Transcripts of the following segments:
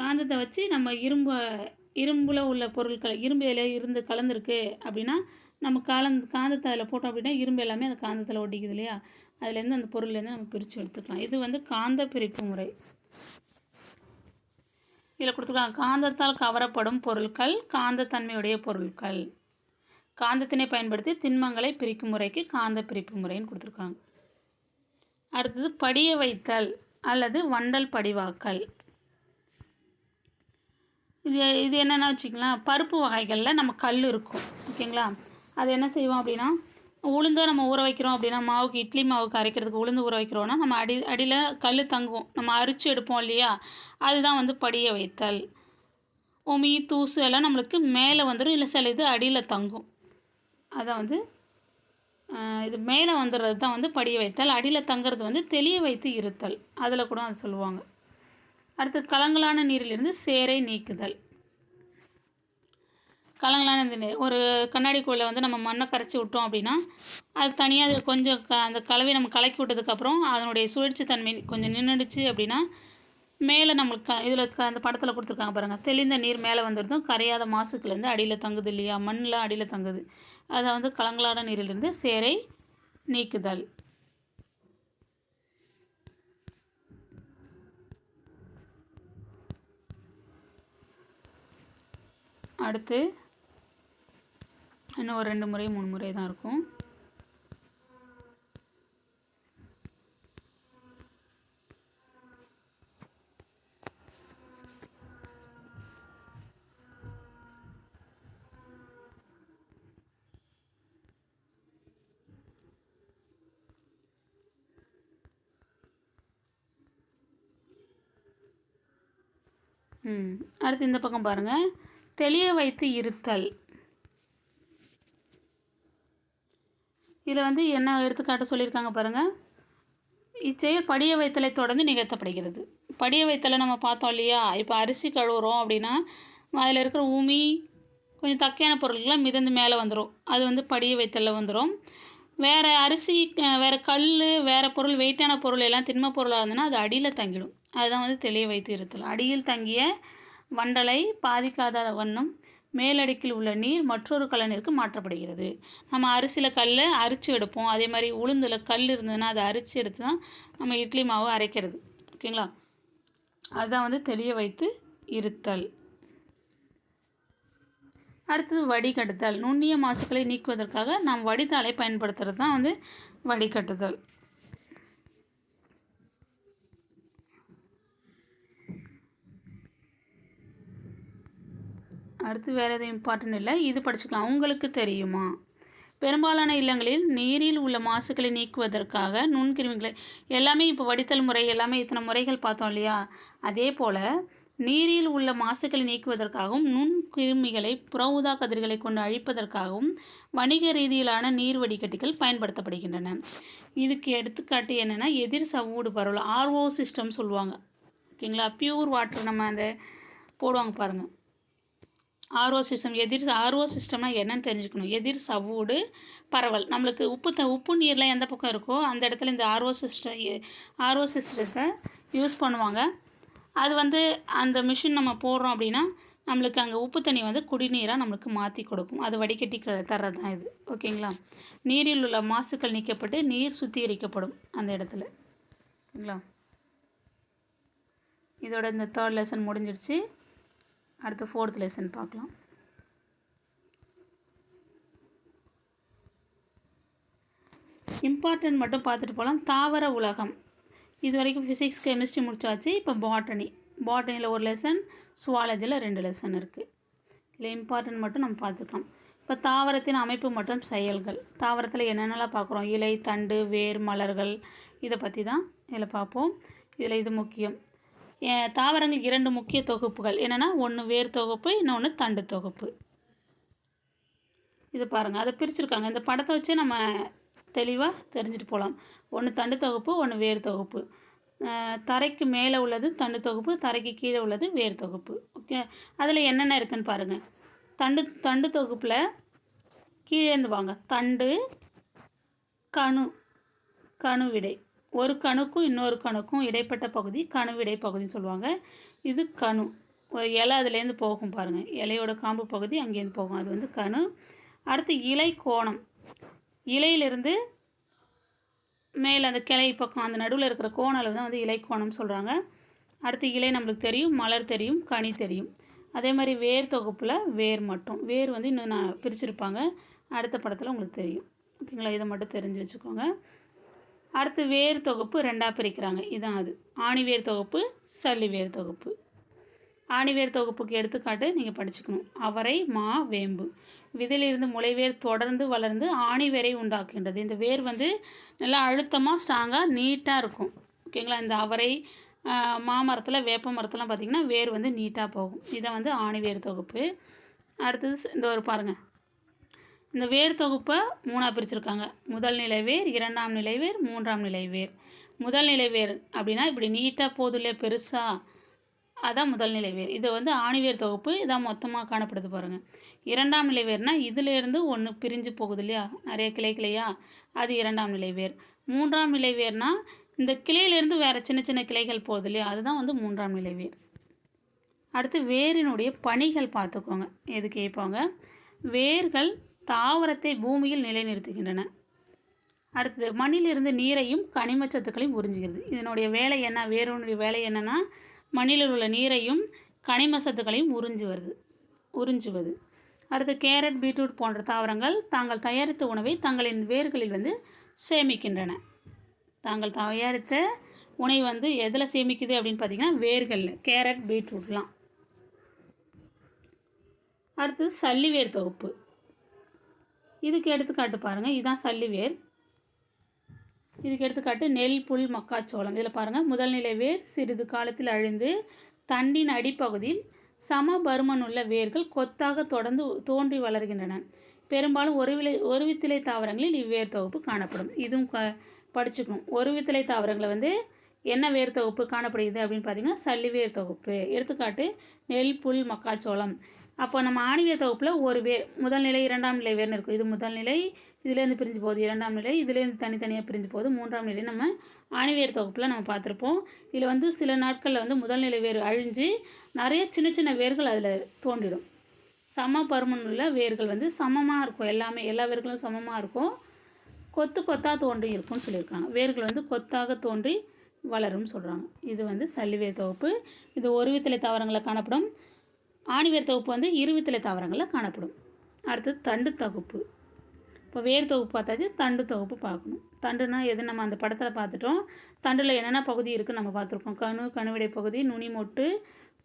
காந்தத்தை வச்சு நம்ம இரும்பில் உள்ள பொருட்கள் இரும்பு இதில் இருந்து கலந்துருக்கு அப்படின்னா நம்ம காந்தத்தை அதில் போட்டோம் அப்படின்னா இரும்பு எல்லாமே அந்த காந்தத்தில் ஒட்டிக்குது இல்லையா, அதுலேருந்து அந்த பொருள்லேருந்து நம்ம பிரித்து எடுத்துக்கலாம். இது வந்து காந்த பிரிப்பு முறை. இதில் கொடுத்துருக்காங்க காந்தத்தால் கவரப்படும் பொருட்கள் காந்தத்தன்மையுடைய பொருட்கள். காந்தத்தினை பயன்படுத்தி திண்மங்களை பிரிக்கும் முறைக்கு காந்த பிரிப்பு முறைன்னு கொடுத்துருக்காங்க. அடுத்தது படிய வைத்தல் அல்லது வண்டல் படிவாக்கல். இது என்னென்னா வச்சுக்கலாம், பருப்பு வகைகளில் நம்ம கல் இருக்கும் ஓகேங்களா, அது என்ன செய்வோம் அப்படின்னா உளுந்தை நம்ம ஊற வைக்கிறோம் அப்படின்னா மாவுக்கு இட்லி மாவுக்கு அரைக்கிறதுக்கு உளுந்து ஊற வைக்கிறோன்னா நம்ம அடியில் கல் தங்குவோம், நம்ம அரிச்சு எடுப்போம் இல்லையா, அதுதான் வந்து படிய வைத்தல். உமி தூசு எல்லாம் நம்மளுக்கு மேலே வந்துடும், இல்லை சில இது அடியில் தங்கும், அதான் வந்து இது மேலே வந்துடுறது தான் வந்து படிய வைத்தல். அடியில் தங்கிறது வந்து தெளிய வைத்து இருத்தல், அதில் கூட அது சொல்லுவாங்க. அடுத்து கலங்கலான நீரிலிருந்து சேரை நீக்குதல். கலங்கலான ஒரு கண்ணாடி குழியில் வந்து நம்ம மண்ணை கரைச்சி விட்டோம் அப்படின்னா அது தனியாக அது கொஞ்சம் அந்த கலவை நம்ம கலக்கி விட்டதுக்கப்புறம் அதனுடைய சுழற்சி தன்மை கொஞ்சம் நின்றுடுச்சு அப்படின்னா மேலே நம்மளுக்கு இதில் அந்த படத்தில் கொடுத்துருக்காங்க பாருங்கள், தெளிந்த நீர் மேலே வந்துடுதும் கரையாத மாசுக்குலேருந்து அடியில் தங்குது இல்லையா, மண்ணில் அடியில் தங்குது, அதை வந்து கலங்கலான நீரிலிருந்து சேரை நீக்குதல். அடுத்து இன்னும் ஒரு 2 முறை 3 முறை தான் இருக்கும். அடுத்து இந்த பக்கம் பாருங்கள், தெளிய வைத்து இருத்தல். இதில் வந்து என்ன எடுத்துக்காட்டு சொல்லியிருக்காங்க பாருங்கள், இச்செயல் படிய வைத்தலை தொடர்ந்து நிகழ்த்தப்படுகிறது. படிய வைத்தலை நம்ம பார்த்தோம் இல்லையா, இப்போ அரிசி கழுவுறோம் அப்படின்னா அதில் இருக்கிற உமி கொஞ்சம் தக்கையான பொருட்கள்லாம் மிதந்து மேலே வந்துடும், அது வந்து படிய வைத்தலில் வந்துடும். வேறு அரிசி வேறு கல் வேறு பொருள் வெயிட்டான பொருள் எல்லாம் திண்ம பொருளாக இருந்ததுன்னா அது அடியில் தங்கிடும், அதுதான் வந்து தெளிய வைத்து இருத்தல். அடியில் தங்கிய வண்டலை பாதிக்காத வண்ணம் மேலடுக்கில் உள்ள நீர் மற்றொரு கலனிற்கு மாற்றப்படுகிறது. நம்ம அரிசியில் கல் அரிச்சு எடுப்போம், அதே மாதிரி உளுந்தில் கல் இருந்ததுன்னா அதை அரிச்சு எடுத்து தான் நம்ம இட்லி மாவு அரைக்கிறது ஓகேங்களா, அதுதான் வந்து தெளிய வைத்து இருத்தல். அடுத்தது வடிகட்டுதல். நுண்ணிய மாசுக்களை நீக்குவதற்காக நாம் வடிதாளை பயன்படுத்துறது தான் வந்து வடிகட்டுதல். அடுத்து வேறு எதுவும் இம்பார்ட்டன்ட் இல்லை, இது படிச்சுக்கலாம். உங்களுக்கு தெரியுமா, பெரும்பாலான இல்லங்களில் நீரில் உள்ள மாசுக்களை நீக்குவதற்காக நுண்கிருமிகளை எல்லாமே இப்போ வடித்தல் முறை எல்லாமே இத்தனை முறைகள் பார்த்தோம் இல்லையா, அதே போல் நீரில் உள்ள மாசுக்களை நீக்குவதற்காகவும் நுண்கிருமிகளை புற ஊதா கதிர்களை கொண்டு அழிப்பதற்காகவும் வணிக ரீதியிலான நீர் வடிகட்டிகள் பயன்படுத்தப்படுகின்றன. இதுக்கு எடுத்துக்காட்டு என்னென்னா எதிர் சவ்வூடு பரவல், ஆர்ஓ சிஸ்டம் சொல்லுவாங்க ஓகேங்களா, பியூர் வாட்டர் நம்ம அந்த போடுவாங்க பாருங்கள், ஆர்ஓ சிஸ்டம். ஆர்ஓ சிஸ்டம்னால் என்னென்னு தெரிஞ்சுக்கணும். எதிர் சவ்வூடு பரவல், நம்மளுக்கு உப்பு நீர்லாம் எந்த பக்கம் இருக்கோ அந்த இடத்துல இந்த ஆர்ஓ சிஸ்டத்தை யூஸ் பண்ணுவாங்க. அது வந்து அந்த மிஷின் நம்ம போடுறோம் அப்படின்னா நம்மளுக்கு அங்கே உப்பு தண்ணி வந்து குடிநீராக நம்மளுக்கு மாற்றி கொடுக்கும், அது வடிகட்டி தர்றது தான் இது ஓகேங்களா. நீரில் உள்ள மாசுக்கள் நீக்கப்பட்டு நீர் சுத்திகரிக்கப்படும் அந்த இடத்துல ஓகேங்களா. இதோட இந்த 3rd லெசன் முடிஞ்சிடுச்சு. அடுத்து 4th லெசன் பார்க்கலாம். இம்பார்ட்டன்ட் மட்டும் பார்த்துட்டு போகலாம். தாவர உலகம், இது வரைக்கும் ஃபிசிக்ஸ் கெமிஸ்ட்ரி முடிச்சாச்சு. இப்போ பாட்டனியில் 1 லெசன், சுவாலஜியில் 2 லெசன் இருக்குது. இல்லை இம்பார்ட்டன்ட் மட்டும் நம்ம பார்த்துக்கலாம். இப்போ தாவரத்தின் அமைப்பு மற்றும் செயல்கள். தாவரத்தில் என்னென்னலாம் பார்க்குறோம், இலை தண்டு வேர் மலர்கள், இதை பற்றி தான் இதில் பார்ப்போம். இதில் இது முக்கியம். தாவரங்கள் 2 முக்கிய தொகுப்புகள் என்னென்னா, ஒன்று வேர் தொகுப்பு, இன்னொன்று தண்டு தொகுப்பு. இது பாருங்கள், அதை பிரிச்சுருக்காங்க. இந்த படத்தை வச்சு நம்ம தெளிவாக தெரிஞ்சுட்டு போகலாம். ஒன்று தண்டு தொகுப்பு, ஒன்று வேர் தொகுப்பு. தரைக்கு மேலே உள்ளது தண்டு தொகுப்பு, தரைக்கு கீழே உள்ளது வேர் தொகுப்பு ஓகே. அதில் என்னென்ன இருக்குதுன்னு பாருங்கள். தண்டு தொகுப்பில் கீழேந்து வாங்க, தண்டு கணுவிடை, ஒரு கணுக்கும் இன்னொரு கணுக்கும் இடைப்பட்ட பகுதி கணுவிடை பகுதின்னு சொல்லுவாங்க. இது கணு ஒரு இலை அதுலேருந்து போகும் பாருங்கள், இலையோட காம்பு பகுதி அங்கேருந்து போகும், அது வந்து கணு. அடுத்து இலை கோணம், இலையிலிருந்து மேலே அந்த கிளை பக்கம் அந்த நடுவில் இருக்கிற கோண அளவு தான் வந்து இலை கோணம் சொல்கிறாங்க. அடுத்து இலை நம்மளுக்கு தெரியும், மலர் தெரியும், கனி தெரியும். அதே மாதிரி வேர் தொகுப்பில் வேர் மட்டும், வேர் வந்து இன்னும் நான் பிரிச்சுருப்பாங்க, அடுத்த படத்தில் உங்களுக்கு தெரியும். ஓகேங்களா, இதை மட்டும் தெரிஞ்சு வச்சுக்கோங்க. அடுத்து வேர் தொகுப்பு ரெண்டாக பிரிக்கிறாங்க, இதுதான் அது. ஆணிவேர் தொகுப்பு, சல்லிவேர் தொகுப்பு. ஆணிவேர் தொகுப்புக்கு எடுத்துக்காட்டு நீங்கள் படிச்சுக்கணும். அவரை, மா, வேம்பு. விதையிலிருந்து முளைவேர் தொடர்ந்து வளர்ந்து ஆணிவேரை உண்டாக்குகின்றது. இந்த வேர் வந்து நல்லா அழுத்தமாக ஸ்ட்ராங்காக நீட்டாக இருக்கும். ஓகேங்களா, இந்த அவரை, மாமரத்தில், வேப்ப மரத்துலாம் பார்த்திங்கன்னா வேர் வந்து நீட்டாக போகும். இதை வந்து ஆணிவேர் தொகுப்பு. அடுத்தது இந்த ஒரு பாருங்கள், இந்த வேர் தொகுப்பை 3ஆக பிரிச்சுருக்காங்க. முதல் நிலை வேர், இரண்டாம் நிலை வேர், மூன்றாம் நிலை வேர். முதல் நிலை வேர் அப்படின்னா இப்படி நீட்டாக போதில்லையே பெருசாக, அதான் முதல் நிலை வேர். இது வந்து ஆணிவேர் தொகுப்பு, இதான் மொத்தமாக காணப்படுது பாருங்கள். இரண்டாம் நிலை வேர்னால் இதிலேருந்து ஒன்று பிரிஞ்சு போகுது இல்லையா, நிறைய கிளையா, அது இரண்டாம் நிலை வேர். மூன்றாம் நிலை வேர்னால் இந்த கிளையிலேருந்து வேறு சின்ன சின்ன கிளைகள் போகுது இல்லையா, அதுதான் வந்து மூன்றாம் நிலை வேர். அடுத்து வேரினுடைய பணிகள் பார்த்துக்கோங்க, எது கேட்பாங்க. வேர்கள் தாவரத்தை பூமியில் நிலைநிறுத்துகின்றன. அடுத்தது மண்ணிலிருந்து நீரையும் கனிமச்சத்துக்களையும் உறிஞ்சுகிறது. இதனுடைய வேலை என்ன, வேரினுடைய வேலை என்னென்னா மண்ணில் உள்ள நீரையும் கனிம சத்துக்களையும் உறிஞ்சுவது. அடுத்து கேரட், பீட்ரூட் போன்ற தாவரங்கள் தாங்கள் தயாரித்த உணவை தங்களின் வேர்களில் வந்து சேமிக்கின்றன. தாங்கள் தயாரித்த உணவை வந்து எதில் சேமிக்குது அப்படின்னு பார்த்திங்கன்னா வேர்களில், கேரட், பீட்ரூட்லாம். அடுத்தது சல்லிவேர் தொகுப்பு. இதுக்கு எடுத்துக்காட்டு பாருங்கள், இதுதான் சல்லிவேர். இதுக்கு எடுத்துக்காட்டு நெல், புல், மக்காச்சோளம். இதில் பாருங்கள், முதல் நிலை வேர் சிறிது காலத்தில் அழிந்து தண்டின் அடிப்பகுதியில் சம பருமன் உள்ள வேர்கள் கொத்தாக தொடர்ந்து தோன்றி வளர்கின்றன. பெரும்பாலும் ஒரு வித்திலை தாவரங்களில் இவ்வேர் தொகுப்பு காணப்படும். இதுவும் படிச்சுக்கணும். ஒரு வித்திலை தாவரங்களில் வந்து என்ன வேர் தொகுப்பு காணப்படுகிறது அப்படின்னு பார்த்தீங்கன்னா சல்லிவேர் தொகுப்பு. எடுத்துக்காட்டு நெல், புல், மக்காச்சோளம். அப்போ நம்ம ஆணிவேர் தொகுப்பில் ஒரு வேர், முதல் நிலை, இரண்டாம் நிலை வேர்னு இருக்கும். இது முதல் நிலை, இதுலேருந்து பிரிஞ்சு போகுது. இரண்டாம் நிலை, இதுலேருந்து தனித்தனியாக பிரிஞ்சு போகுது. மூன்றாம் நிலை நம்ம ஆணிவேர் தொகுப்பில் நம்ம பார்த்துருப்போம். இதில் வந்து சில நாட்களில் வந்து முதல் நிலை வேர் அழிஞ்சு நிறைய சின்ன சின்ன வேர்கள் அதில் தோன்றிடும். சம பருமன் உள்ள வேர்கள் வந்து சமமாக இருக்கும், எல்லா வேர்களும் சமமாக இருக்கும், கொத்து கொத்தாக தோன்றி இருக்கும்னு சொல்லியிருக்காங்க. வேர்கள் வந்து கொத்தாக தோன்றி வளரும்னு சொல்கிறாங்க. இது வந்து சல்லிவேர் தொகுப்பு. இது ஒரு வித்திலை தாவரங்களில் காணப்படும். ஆணிவேர் தொகுப்பு வந்து இருவித்திலை தாவரங்களில் காணப்படும். அடுத்தது தண்டு தொகுப்பு. இப்போ வேர் தொகுப்பு பார்த்தாச்சு, தண்டு தொகுப்பு பார்க்கணும். தண்டுனா எது, நம்ம அந்த படத்தில் பார்த்துட்டோம். தண்டில் என்னென்ன பகுதி இருக்குதுன்னு நம்ம பார்த்துருக்கோம். கணுவிடை பகுதி, நுனி மொட்டு,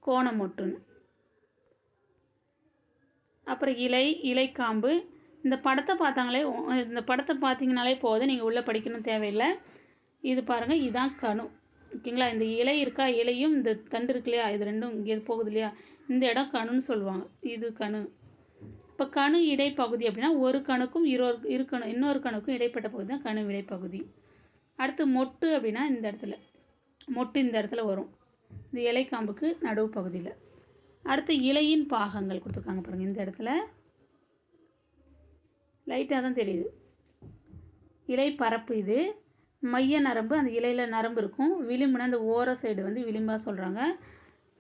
கோண மொட்டுன்னு. அப்புறம் இலைக்காம்பு. இந்த படத்தை பார்த்தீங்கனாலே போதும், நீங்கள் உள்ளே படிக்கணும் தேவையில்லை. இது பாருங்கள், இதுதான் கணு. ஓகேங்களா, இந்த இலை இருக்கா, இலையும் இந்த தண்டு இருக்கு இல்லையா, இது ரெண்டும் இங்கே போகுது இல்லையா, இந்த இடம் கணுன்னு சொல்லுவாங்க. இது கணு. இப்போ கணு இடைப்பகுதி அப்படின்னா ஒரு கணுக்கும் இன்னொரு கணுக்கும் இடைப்பட்ட பகுதி தான் கணு இடைப்பகுதி. அடுத்து மொட்டு அப்படின்னா இந்த இடத்துல வரும், இந்த இலைக்காம்புக்கு நடுவு பகுதியில். அடுத்து இலையின் பாகங்கள் கொடுத்துருக்காங்க பாருங்கள், இந்த இடத்துல லைட்டாக தான் தெரியுது. இலை பரப்பு, இது மைய நரம்பு, அந்த இலையில் நரம்பு இருக்கும். விளிம்புனா அந்த ஓர சைடு வந்து விளிம்பாக சொல்கிறாங்க.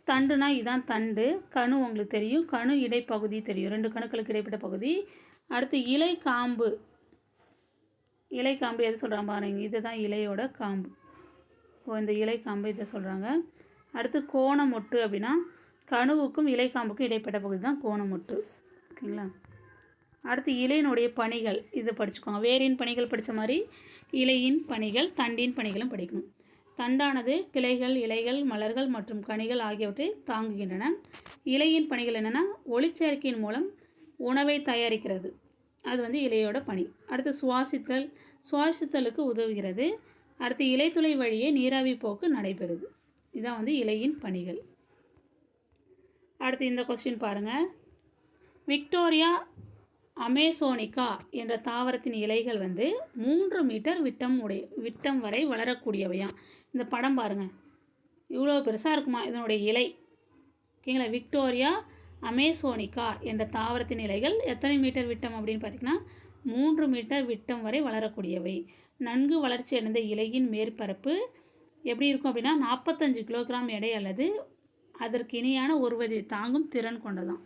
தண்டுனா இதுதான் தண்டு. கணு உங்களுக்கு தெரியும், கணு இடைப்பகுதி தெரியும், ரெண்டு கணுக்களுக்கு இடைப்பட்ட பகுதி. அடுத்து இலைக்காம்பு எது சொல்கிறாங்க பாருங்க, இதுதான் இலையோட காம்பு. இந்த இலைக்காம்பு இதை சொல்கிறாங்க. அடுத்து கோணமொட்டு அப்படின்னா கணுவுக்கும் இலைக்காம்புக்கும் இடைப்பட்ட பகுதி தான் கோணமொட்டு. ஓகேங்களா. அடுத்து இலையினுடைய பணிகள், இதை படிச்சுக்கோங்க. வேரின் பணிகள் படித்த மாதிரி இலையின் பணிகள், தண்டின் பணிகளும் படிக்கணும். தண்டானது கிளைகள், இலைகள், மலர்கள் மற்றும் கனிகள் ஆகியவற்றை தாங்குகின்றன. இலையின் பணிகள் என்னென்னா ஒளிச்சேர்க்கையின் மூலம் உணவை தயாரிக்கிறது, அது வந்து இலையோட பணி. அடுத்து சுவாசித்தலுக்கு உதவுகிறது. அடுத்து இலைத்துளை வழியே நீராவி போக்கு நடைபெறுது. இதுதான் வந்து இலையின் பணிகள். அடுத்து இந்த கொஸ்டின் பாருங்கள். விக்டோரியா அமேசோனிகா என்ற தாவரத்தின் இலைகள் வந்து 3 மீட்டர் விட்டம் வரை வளரக்கூடியவையாம். இந்த படம் பாருங்கள், இவ்வளோ பெருசாக இருக்குமா இதனுடைய இலை. ஓகேங்களா. விக்டோரியா அமேசோனிகா என்ற தாவரத்தின் இலைகள் எத்தனை மீட்டர் விட்டம் அப்படின்னு பார்த்திங்கன்னா 3 மீட்டர் விட்டம் வரை வளரக்கூடியவை. நன்கு வளர்ச்சி அடைந்த இலையின் மேற்பரப்பு எப்படி இருக்கும் அப்படின்னா 45 கிலோகிராம் எடை அல்லது அதற்கு இணையான ஒருவதை தாங்கும் திறன் கொண்டதான்.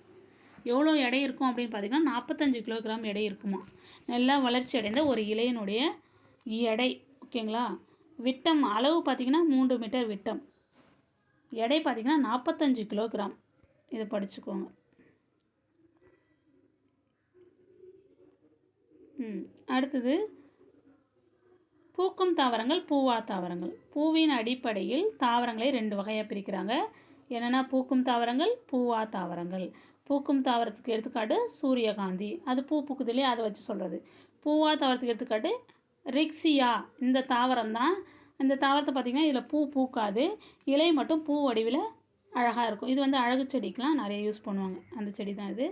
எவ்வளோ எடை இருக்கும் அப்படின்னு பார்த்தீங்கன்னா 45 கிலோகிராம் எடை இருக்குமா. நல்லா வளர்ச்சி அடைந்த ஒரு இலையினுடைய எடை. ஓகேங்களா. விட்டம் அளவு பார்த்திங்கன்னா 3 மீட்டர் விட்டம். எடை பார்த்திங்கன்னா 45 கிலோகிராம். இதை படிச்சுக்கோங்க. அடுத்தது பூக்கும் தாவரங்கள், பூவா தாவரங்கள். பூவின் அடிப்படையில் தாவரங்களை 2 வகையாக பிரிக்கிறாங்க. என்னென்னா பூக்கும் தாவரங்கள், பூவா தாவரங்கள். பூக்கும் தாவரத்துக்கு எடுத்துக்காட்டு சூரியகாந்தி, அது பூ பூக்குது இல்லையா, அதை வச்சு சொல்கிறது. பூவா தாவரத்துக்கு எடுத்துக்காட்டு ரிக்ஸியா. இந்த தாவரம் தான். இந்த தாவரத்தை பார்த்திங்கன்னா இதில் பூ பூக்காது, இலை மட்டும் பூ வடிவில் அழகாக இருக்கும். இது வந்து அழகு செடிக்கெலாம் நிறைய யூஸ் பண்ணுவாங்க. அந்த செடி தான் இது.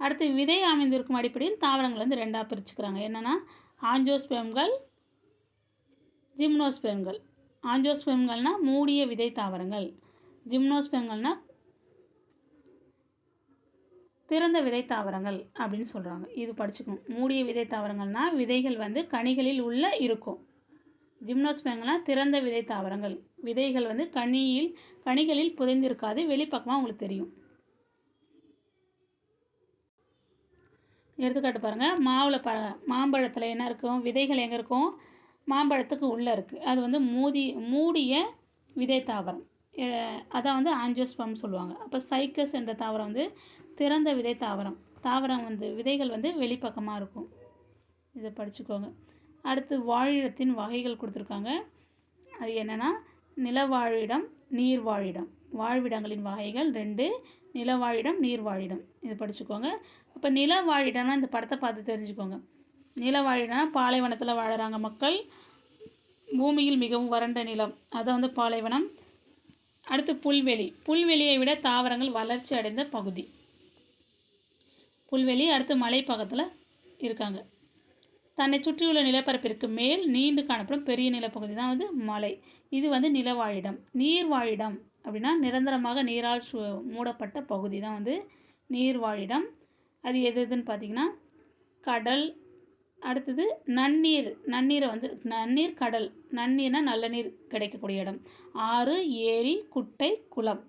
அடுத்து விதை அமைந்திருக்கும் அடிப்படையில் தாவரங்கள் வந்து 2ஆக பிரிச்சுக்கிறாங்க. என்னென்னா ஆஞ்சியோஸ்பெர்ம்கள், ஜிம்னோஸ்பெர்ம்கள். ஆஞ்சியோஸ்பெர்ம்கள்னால் மூடிய விதை தாவரங்கள், ஜிம்னோஸ்பெர்ம்கள்னால் திறந்த விதை தாவரங்கள் அப்படின்னு சொல்கிறாங்க. இது படிச்சுக்கணும். மூடிய விதை தாவரங்கள்னால் விதைகள் வந்து கனிகளில் உள்ள இருக்கும். ஜிம்னோஸ்பெர்ம்கள்னால் திறந்த விதை தாவரங்கள், விதைகள் வந்து கனிகளில் புதைந்திருக்காது, வெளிப்பக்கமாக உங்களுக்கு தெரியும். எடுத்துக்காட்டு பாருங்கள். மாம்பழத்தில் என்ன இருக்கும், விதைகள் எங்கே இருக்கும், மாம்பழத்துக்கு உள்ளே இருக்குது. அது வந்து மூடிய விதை தாவரம், அதான் வந்து ஆஞ்சியோஸ்பெர்ம் சொல்லுவாங்க. அப்போ சைக்கஸ் என்ற தாவரம் வந்து திறந்த விதை தாவரம். தாவரம் வந்து விதைகள் வந்து வெளிப்பக்கமாக இருக்கும். இதை படிச்சுக்கோங்க. அடுத்து வாழிடத்தின் வகைகள் கொடுத்துருக்காங்க. அது என்னென்னா நிலவாழிடம், நீர்வாழிடம். வாழ்விடங்களின் வகைகள் 2, நிலவாழிடம், நீர்வாழிடம். இது படிச்சுக்கோங்க. இப்போ நிலவாழிடம்னா இந்த படத்தை பார்த்து தெரிஞ்சுக்கோங்க. நிலவாழிடம்னா பாலைவனத்தில் வாழுறாங்க மக்கள். பூமியில் மிகவும் வறண்ட நிலம், அதை வந்து பாலைவனம். அடுத்து புல்வெளியை விட தாவரங்கள் வளர்ச்சி அடைந்த பகுதி புல்வெளி. அடுத்து மலை பக்கத்தில் இருக்காங்க. தன்னை சுற்றியுள்ள நிலப்பரப்பிற்கு மேல் நீண்டு காணப்படும் பெரிய நிலப்பகுதி தான் வந்து மலை. இது வந்து நிலவாழிடம். நீர்வாழிடம் அப்படின்னா நிரந்தரமாக நீரால் மூடப்பட்ட பகுதி தான் வந்து நீர்வாழிடம். அது எதுன்னு பார்த்தீங்கன்னா கடல். அடுத்தது நன்னீரை வந்து நன்னீர், கடல். நன்னீர்னால் நல்ல நீர் கிடைக்கக்கூடிய இடம். ஆறு, ஏரி, குட்டை, குளம்.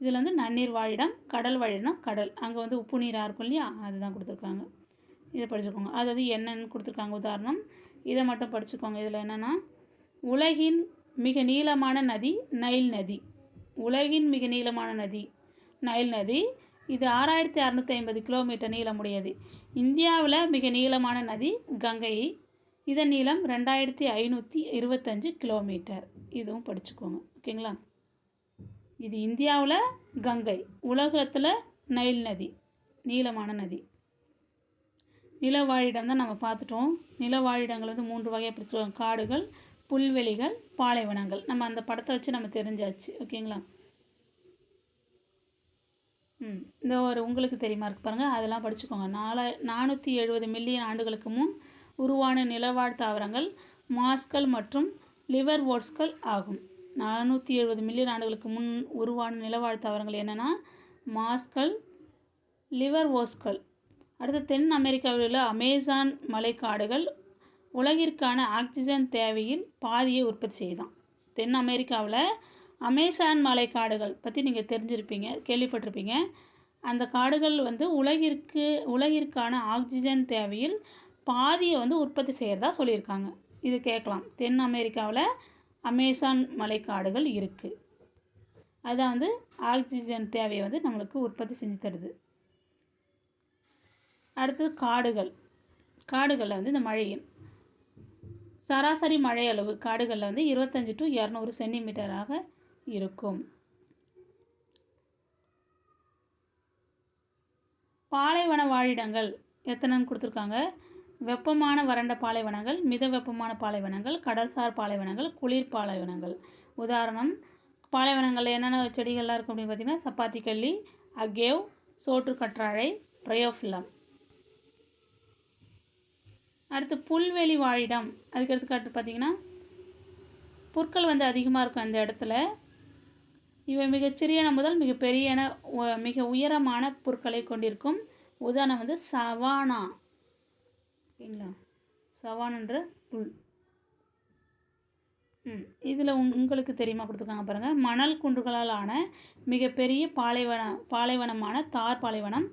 இதில் வந்து நன்னீர் வாழிடம். கடல் வாழிடம் கடல், அங்கே வந்து உப்பு நீராக இருக்கும் இல்லையா, அதுதான் கொடுத்துருக்காங்க. இதை படிச்சுக்கோங்க. அதாவது என்னென்னு கொடுத்துருக்காங்க உதாரணம், இதை மட்டும் படிச்சுக்கோங்க. இதில் என்னென்னா உலகின் மிக நீளமான நதி நைல் நதி. உலகின் மிக நீளமான நதி நைல் நதி. இது 6650 கிலோமீட்டர் நீளமுடையது. இந்தியாவில் மிக நீளமான நதி கங்கை. இதன் நீளம் 2525 கிலோமீட்டர். இதுவும் படிச்சுக்கோங்க. ஓகேங்களா. இது இந்தியாவில் கங்கை, உலகத்தில் நைல் நதி, நீளமான நதி. நிலவாழிடம் தான் நம்ம பார்த்துட்டோம். நிலவாழிடங்கள் வந்து 3 வகையாக பிரிச்சுருவாங்க. காடுகள், புல்வெளிகள், பாலைவனங்கள். நம்ம அந்த படத்தை வச்சு நம்ம தெரிஞ்சாச்சு. ஓகேங்களா. இந்த ஒரு உங்களுக்கு தெரியுமா இருக்கு பாருங்கள், அதெல்லாம் படிச்சுக்கோங்க. 470 மில்லியன் ஆண்டுகளுக்கு முன் உருவான நிலவாழ் தாவரங்கள் மாஸ்கள் மற்றும் லிவர்வோர்ட்ஸ்கள் ஆகும். 470 மில்லியன் ஆண்டுகளுக்கு முன் உருவான நிலவாழ் தாவரங்கள் என்னென்னா மாஸ்கள், லிவர்வோர்ட்ஸ்கள். அடுத்து தென் அமெரிக்காவில் உள்ள அமேசான் மலைக்காடுகள் உலகிற்கான ஆக்சிஜன் தேவையில் பாதியை உற்பத்தி செய்தான். தென் அமெரிக்காவில் அமேசான் மலைக்காடுகள் பற்றி நீங்கள் தெரிஞ்சிருப்பீங்க, கேள்விப்பட்டிருப்பீங்க. அந்த காடுகள் வந்து உலகிற்கான ஆக்சிஜன் தேவையில் பாதியை வந்து உற்பத்தி செய்கிறதா சொல்லியிருக்காங்க. இது கேட்கலாம். தென் அமெரிக்காவில் அமேசான் மலைக்காடுகள் இருக்குது. அதுதான் வந்து ஆக்சிஜன் தேவையை வந்து நம்மளுக்கு உற்பத்தி செஞ்சு தருது. அடுத்தது காடுகளில் வந்து இந்த மழையின் சராசரி மழை அளவு காடுகளில் வந்து 25 to 200 சென்டிமீட்டராக இருக்கும். பாலைவன வாழிடங்கள் எத்தனைன்னு கொடுத்துருக்காங்க. வெப்பமான வறண்ட பாலைவனங்கள், மித வெப்பமான பாலைவனங்கள், கடல்சார் பாலைவனங்கள், குளிர் பாலைவனங்கள். உதாரணம், பாலைவனங்களில் என்னென்ன செடிகள்லாம் இருக்கும் அப்படின்னு பார்த்தீங்கன்னா சப்பாத்தி கல்லி, அகேவ், சோற்று கற்றாழை, பிரயோஃபில்லம். அடுத்து புல்வெளி வாழிடம், அதுக்கு எடுத்துக்காட்டு பார்த்திங்கன்னா புற்கள் வந்து அதிகமாக இருக்கும் அந்த இடத்துல. இவை மிகச்சிறியன முதல் மிகப்பெரியன மிக உயரமான புற்களை கொண்டிருக்கும். உதாரணம் வந்து சவானா. ஓகேங்களா. சவானன்ற புல். இதில் உங்களுக்கு தெரியுமா கொடுத்துருக்காங்க பாருங்கள். மணல் குன்றுகளால் ஆன மிகப்பெரிய பாலைவனமான தார் பாலைவனம்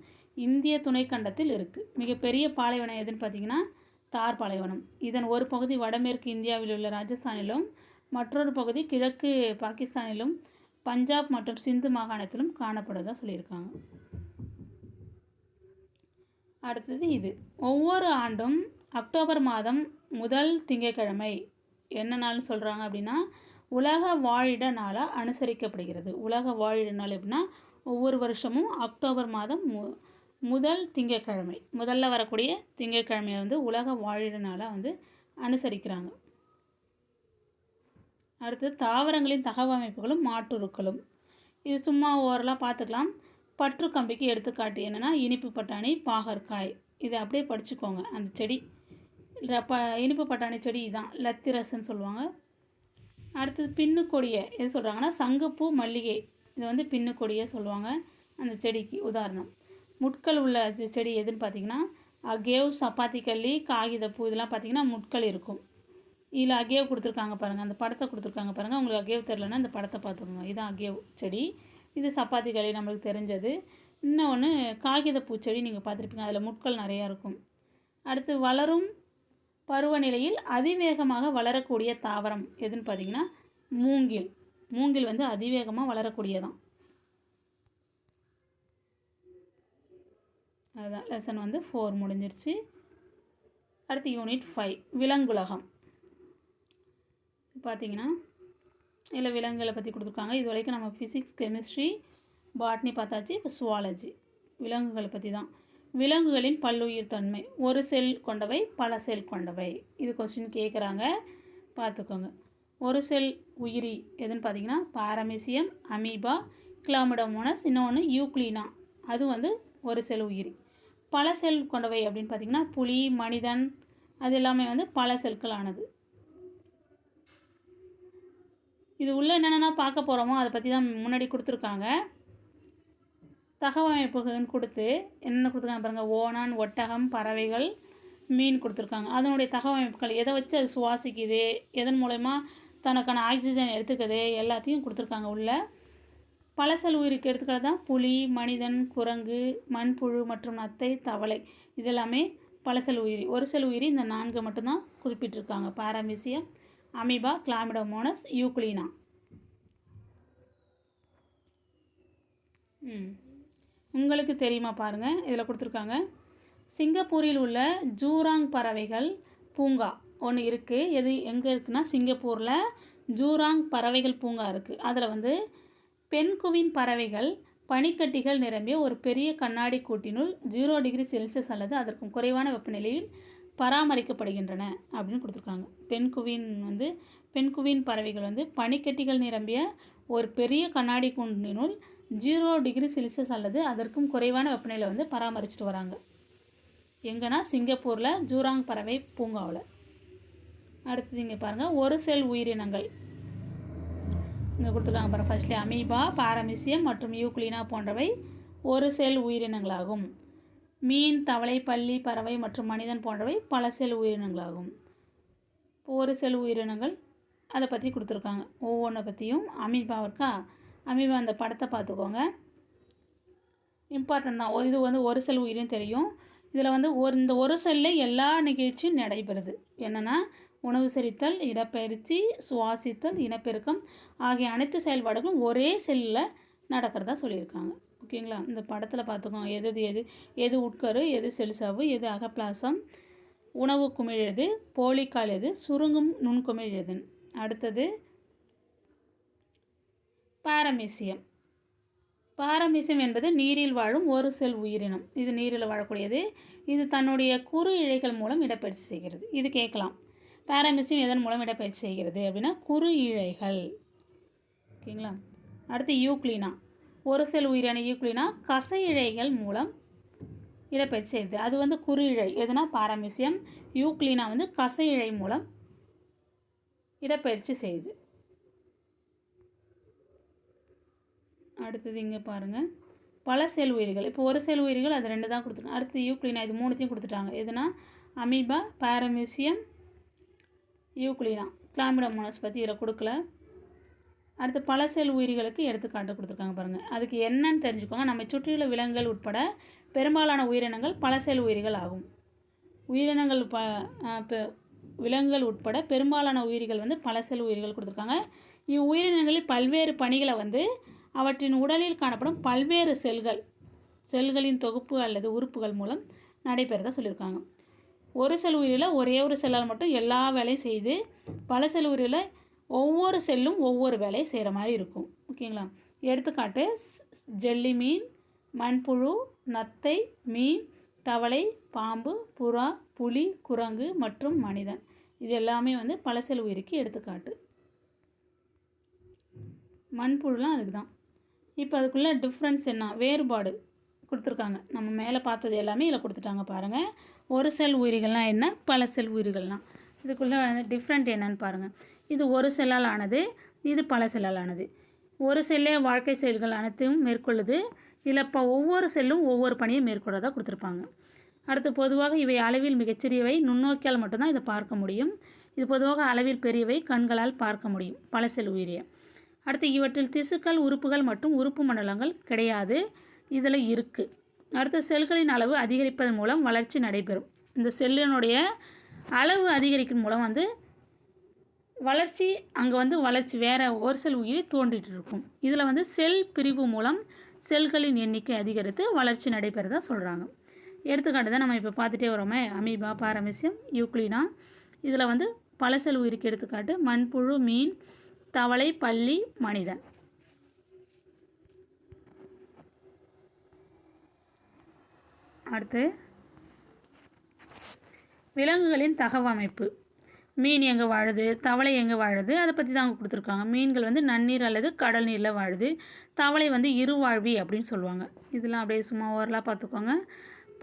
இந்திய துணைக்கண்டத்தில் இருக்குது. மிகப்பெரிய பாலைவனம் எதுன்னு பார்த்தீங்கன்னா தார் பாலைவனம். இதன் ஒரு பகுதி வடமேற்கு இந்தியாவில் உள்ள ராஜஸ்தானிலும் மற்றொரு பகுதி கிழக்கு பாகிஸ்தானிலும் பஞ்சாப் மற்றும் சிந்து மாகாணத்திலும் காணப்படுவதாக சொல்லியிருக்காங்க. அடுத்தது இது. ஒவ்வொரு ஆண்டும் அக்டோபர் மாதம் முதல் திங்கட்கிழமை என்ன நாள்னு சொல்கிறாங்க அப்படின்னா உலக வாழிட நாளாக அனுசரிக்கப்படுகிறது. உலக வாழிட நாள் எப்படின்னா ஒவ்வொரு வருஷமும் அக்டோபர் மாதம் முதல் திங்கட்கிழமை, முதல்ல வரக்கூடிய திங்கட்கிழமையை வந்து உலக வாழிட நாளாக அனுசரிக்கிறாங்க. அடுத்தது தாவரங்களின் தகவமைப்புகளும் மாற்றுருக்களும். இது சும்மா ஓரலாக பார்த்துக்கலாம். பற்று கம்பிக்கு எடுத்துக்காட்டு என்னென்னா இனிப்பு பட்டாணி, பாகற்காய். இதை அப்படியே படிச்சுக்கோங்க. அந்த செடி இனிப்பு பட்டாணி செடி இதான் லத்திரஸ்ன்னு சொல்லுவாங்க. அடுத்தது பின்னுக்கொடியை எது சொல்கிறாங்கன்னா சங்குப்பூ, மல்லிகை. இது பின்னுக்கொடியை சொல்லுவாங்க அந்த செடிக்கு உதாரணம். முட்கள் உள்ள செடி எதுன்னு பார்த்தீங்கன்னா அகேவ், சப்பாத்தி கல்லி, காகிதப்பூ. இதெல்லாம் பார்த்திங்கன்னா முட்கள் இருக்கும். இதில் அகேவ் கொடுத்துருக்காங்க பாருங்கள். அந்த படத்தை கொடுத்துருக்காங்க பாருங்கள். உங்களுக்கு அகேவ் தெரிலன்னா இந்த படத்தை பார்த்துக்கோங்க. இதுதான் அகேவ் செடி. இது சப்பாத்தி கல்லி நம்மளுக்கு தெரிஞ்சது. இன்னொன்று காகிதப்பூ செடி நீங்கள் பார்த்துருப்பீங்க. அதில் முட்கள் நிறையா இருக்கும். அடுத்து வளரும் பருவநிலையில் அதிவேகமாக வளரக்கூடிய தாவரம் எதுன்னு பார்த்தீங்கன்னா மூங்கில். மூங்கில் அதிவேகமாக வளரக்கூடியதான். அதுதான் லெசன் 4 முடிஞ்சிருச்சு. அடுத்து யூனிட் 5 விலங்குலகம். பார்த்தீங்கன்னா இதில் விலங்குகளை பற்றி கொடுத்துருக்காங்க. இது வரைக்கும் நம்ம ஃபிசிக்ஸ், கெமிஸ்ட்ரி, பாட்னி பார்த்தாச்சு. இப்போ சுவாலஜி விலங்குகளை பற்றி தான். விலங்குகளின் பல்லுயிர் தன்மை. ஒரு செல் கொண்டவை, பல செல் கொண்டவை. இது கொஸ்டின் கேட்குறாங்க, பார்த்துக்கோங்க. ஒரு செல் உயிரி எதுன்னு பார்த்தீங்கன்னா பாரமீசியம், அமீபா, கிளாமிடோமோனஸ், இன்னொன்று யூக்ளினா. அது ஒரு செல் உயிரி. பல செல் கொண்டவை அப்படின்னு பார்த்திங்கன்னா புலி, மனிதன், அது எல்லாமே பல செல்கள் ஆனது. இது உள்ள என்னென்னா பார்க்க போகிறோமோ அதை பற்றி தான் முன்னாடி கொடுத்துருக்காங்க. தகவமைப்புகள்னு கொடுத்து என்ன கொடுத்துருக்காங்க பாருங்கள். ஓணான், ஒட்டகம், பறவைகள், மீன் கொடுத்துருக்காங்க. அதனுடைய தகவமைப்புகள் எதை வச்சு அது சுவாசிக்குது, எதன் மூலமா தனக்கான ஆக்சிஜன் எடுத்துக்குது, எல்லாத்தையும் கொடுத்துருக்காங்க உள்ள. பல செல் உயிருக்கு எடுத்துக்கிறது தான் புலி, மனிதன், குரங்கு, மண்புழு மற்றும் நத்தை, தவளை. இதெல்லாமே பல செல் உயிரி. ஒரு செல் உயிரி இந்த 4 மட்டும்தான் குறிப்பிட்டிருக்காங்க. பாரமீசியம், அமீபா, கிளாமிடோமோனஸ், யூக்ளினா. உங்களுக்கு தெரியுமா பாருங்கள். இதில் கொடுத்துருக்காங்க. சிங்கப்பூரில் உள்ள ஜூராங் பறவைகள் பூங்கா ஒன்று இருக்குது. எது எங்கே இருக்குன்னா சிங்கப்பூரில் ஜூராங் பறவைகள் பூங்கா இருக்குது. அதில் பெண்குவின் பறவைகள் பனிக்கட்டிகள் நிரம்பிய ஒரு பெரிய கண்ணாடி கூட்டினுள் 0 டிகிரி செல்சியஸ் அல்லது அதற்கும் குறைவான வெப்பநிலையில் பராமரிக்கப்படுகின்றன அப்படின்னு கொடுத்துருக்காங்க. பெண்குவின் பறவைகள் பனிக்கட்டிகள் நிரம்பிய ஒரு பெரிய கண்ணாடி கூண்டினுள் 0 டிகிரி செல்சியஸ் அல்லது அதற்கும் குறைவான வெப்பநிலை பராமரிச்சுட்டு வராங்க. எங்கன்னா சிங்கப்பூரில் ஜூராங் பறவை பூங்காவில். அடுத்தது இங்கே பாருங்கள். ஒரு செல் உயிரினங்கள் இங்கே கொடுத்துருக்காங்க பாருங்கள். ஃபர்ஸ்ட்லி அமீபா, பாரமீசியம் மற்றும் யூக்ளினா போன்றவை ஒரு செல் உயிரினங்களாகும். மீன், தவளை, பல்லி, பறவை மற்றும் மனிதன் போன்றவை பல செல் உயிரினங்களாகும். ஒரு செல் உயிரினங்கள் அதை பற்றி கொடுத்துருக்காங்க. ஒவ்வொன்றை பற்றியும். அமீபா இருக்கா, அமீபா அந்த படத்தை பார்த்துக்கோங்க. இம்பார்ட்டன்ட் தான். இது ஒரு செல் உயிரின்னு தெரியும். இதில் இந்த ஒரு செல்லில் எல்லா நிகழ்ச்சியும் நடைபெறுது. என்னென்னா உணவு செரித்தல், இடப்பெயர்ச்சி, சுவாசித்தல், இனப்பெருக்கம் ஆகிய அனைத்து செயல்பாடுகளும் ஒரே செல்லில் நடக்கிறதா சொல்லியிருக்காங்க. ஓகேங்களா? இந்த படத்தில் பார்த்துக்கோங்க. எது உட்கரு, எது செல்சாவு, எது அகப்பிளாசம், உணவு குமிழ் எது, போலிக்கால் எது, சுருங்கும் நுண்குமிழ் எதுன்னு. அடுத்தது பாரமீசியம். பாரமீசியம் என்பது நீரில் வாழும் ஒரு செல் உயிரினம். இது நீரில் வாழக்கூடியது. இது தன்னுடைய குறு இழைகள் மூலம் இடப்பெயர்ச்சி செய்கிறது. இது கேட்கலாம். பாரமீசியம் எதன் மூலம் இடப்பெயர்ச்சி செய்கிறது அப்படின்னா குறு இழைகள். ஓகேங்களா? அடுத்து யூக்ளினா. ஒரு செல் உயிரின யூக்ளினா கசை இழைகள் மூலம் இடப்பெயர்ச்சி செய்யுது. அது குறு இழை எதுனா பாரமீசியம். யூக்ளினா கசை இழை மூலம் இடப்பெயர்ச்சி செய்யுது. அடுத்தது இங்கே பாருங்கள். பல செல் உயிரிகள். இப்போ ஒரு செல் உயிரிகள் அது 2 தான் கொடுத்துருக்காங்க. அடுத்து யூக்ளினா இது 3த்தையும் கொடுத்துட்டாங்க. எதுனா அமீபா, பாரமீசியம், யூக்ளினா. கிளாமிடோமோனாஸ் பற்றி இதில் கொடுக்கல. அடுத்து பல செல் உயிரிகளுக்கு எடுத்துக்காட்டு கொடுத்துருக்காங்க பாருங்கள். அதுக்கு என்னன்னு தெரிஞ்சுக்கோங்க. நம்ம சுற்றியுள்ள விலங்குகள் உட்பட பெரும்பாலான உயிரினங்கள் பல செல் உயிரிகள் ஆகும். உயிரினங்கள் விலங்குகள் உட்பட பெரும்பாலான உயிரிகள் வந்து பல செல் உயிரிகள் கொடுத்துருக்காங்க. இவ்வுயிரினங்களில் பல்வேறு பணிகளை வந்து அவற்றின் உடலில் காணப்படும் பல்வேறு செல்களின் தொகுப்பு அல்லது உறுப்புகள் மூலம் நடைபெறதான் சொல்லியிருக்காங்க. ஒரு செல் உயிரில் ஒரே ஒரு செல்லால் மட்டும் எல்லா வேலையும் செய்து, பல செல் உயிரில் ஒவ்வொரு செல்லும் ஒவ்வொரு வேலையை செய்கிற மாதிரி இருக்கும். ஓகேங்களா? எடுத்துக்காட்டு ஜெல்லி மீன், மண்புழு, நத்தை, மீன், தவளை, பாம்பு, புறா, புலி, குரங்கு மற்றும் மனிதன். இது எல்லாமே வந்து பல செல் உயிருக்கு எடுத்துக்காட்டு. மண்புழுலாம் அதுக்கு தான். இப்போ அதுக்குள்ளே டிஃப்ரென்ஸ் என்ன, வேறுபாடு கொடுத்துருக்காங்க. நம்ம மேலே பார்த்தது எல்லாமே இதில் கொடுத்துட்டாங்க பாருங்கள். ஒரு செல் உயிரிகள்னால் என்ன, பல செல் உயிரிகள்னால், இதுக்குள்ளே வந்து டிஃப்ரெண்ட் என்னன்னு பாருங்கள். இது ஒரு செல்லால் ஆனது, இது பல செல்லால் ஆனது. ஒரு செல்லே வாழ்க்கை செயல்கள் அனைத்தையும் மேற்கொள்ளுது. இதில் இப்போ ஒவ்வொரு செல்லும் ஒவ்வொரு பணியை மேற்கொள்றதாக கொடுத்துருப்பாங்க. அடுத்து பொதுவாக இவை அளவில் மிகச்சிறியவை, நுண்ணோக்கியால் மட்டும்தான் இதை பார்க்க முடியும். இது பொதுவாக அளவில் பெரியவை, கண்களால் பார்க்க முடியும் பல செல் உயிரியை. அடுத்து இவற்றில் திசுக்கள், உறுப்புகள் மற்றும் உறுப்பு மண்டலங்கள் கிடையாது, இதில் இருக்குது. அடுத்து செல்களின் அளவு அதிகரிப்பதன் மூலம் வளர்ச்சி நடைபெறும். இந்த செல்லினுடைய அளவு அதிகரிக்கும் மூலம் வந்து வளர்ச்சி, அங்கே வந்து வளர்ச்சி வேறு ஒரு செல் உயிரி தோன்றிட்டு இருக்கும். இதில் வந்து செல் பிரிவு மூலம் செல்களின் எண்ணிக்கை அதிகரித்து வளர்ச்சி நடைபெறதா சொல்கிறாங்க. எடுத்துக்காட்டு தான் நம்ம இப்போ பார்த்துட்டே வரோமே, அமீபா, பாரமீசியம், யூக்ளினா. இதில் வந்து பல செல் உயிருக்கு எடுத்துக்காட்டு மண்புழு, மீன், தவளை, பல்லி, மனிதன். அடுத்து விலங்குகளின் தகவமைப்பு. மீன் எங்கே வாழுது, தவளை எங்கே வாழுது, அதை பற்றி தான் அவங்க கொடுத்துருக்காங்க. மீன்கள் வந்து நன்னீர் அல்லது கடல் நீரில் வாழுது. தவளை வந்து இருவாழ்வி அப்படின்னு சொல்லுவாங்க. இதெல்லாம் அப்படியே சும்மா ஓரலாக பார்த்துக்கோங்க.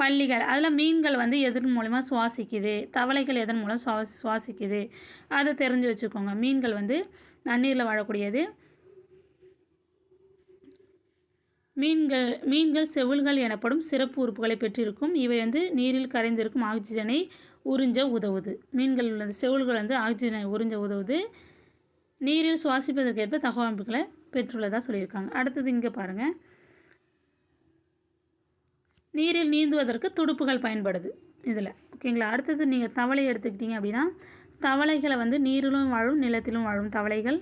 பல்லிகள், அதில் மீன்கள் வந்து எதன் மூலமாக சுவாசிக்குது, தவளைகள் எதன் மூலம் சுவாசிக்குது, அதை தெரிஞ்சு வச்சுக்கோங்க. மீன்கள் வந்து நன்னீரில் வாழக்கூடியது. மீன்கள் செவில்கள் எனப்படும் சிறப்பு உறுப்புகளை பெற்றிருக்கும். இவை வந்து நீரில் கரைந்திருக்கும் ஆக்சிஜனை உறிஞ்ச உதவுது. மீன்கள் உள்ளது செவில்கள் வந்து ஆக்சிஜனை உறிஞ்ச உதவுது. நீரில் சுவாசிப்பதற்கேற்ப தகவமைப்புகளை பெற்றுள்ளதாக சொல்லியிருக்காங்க. அடுத்தது இங்கே பாருங்கள். நீரில் நீந்துவதற்கு துடுப்புகள் பயன்படுது இதில். ஓகேங்களா? அடுத்தது நீங்கள் தவளை எடுத்துக்கிட்டீங்க அப்படின்னா, தவளைகளை வந்து நீரிலும் வாழும் நிலத்திலும் வாழும் தவளைகள்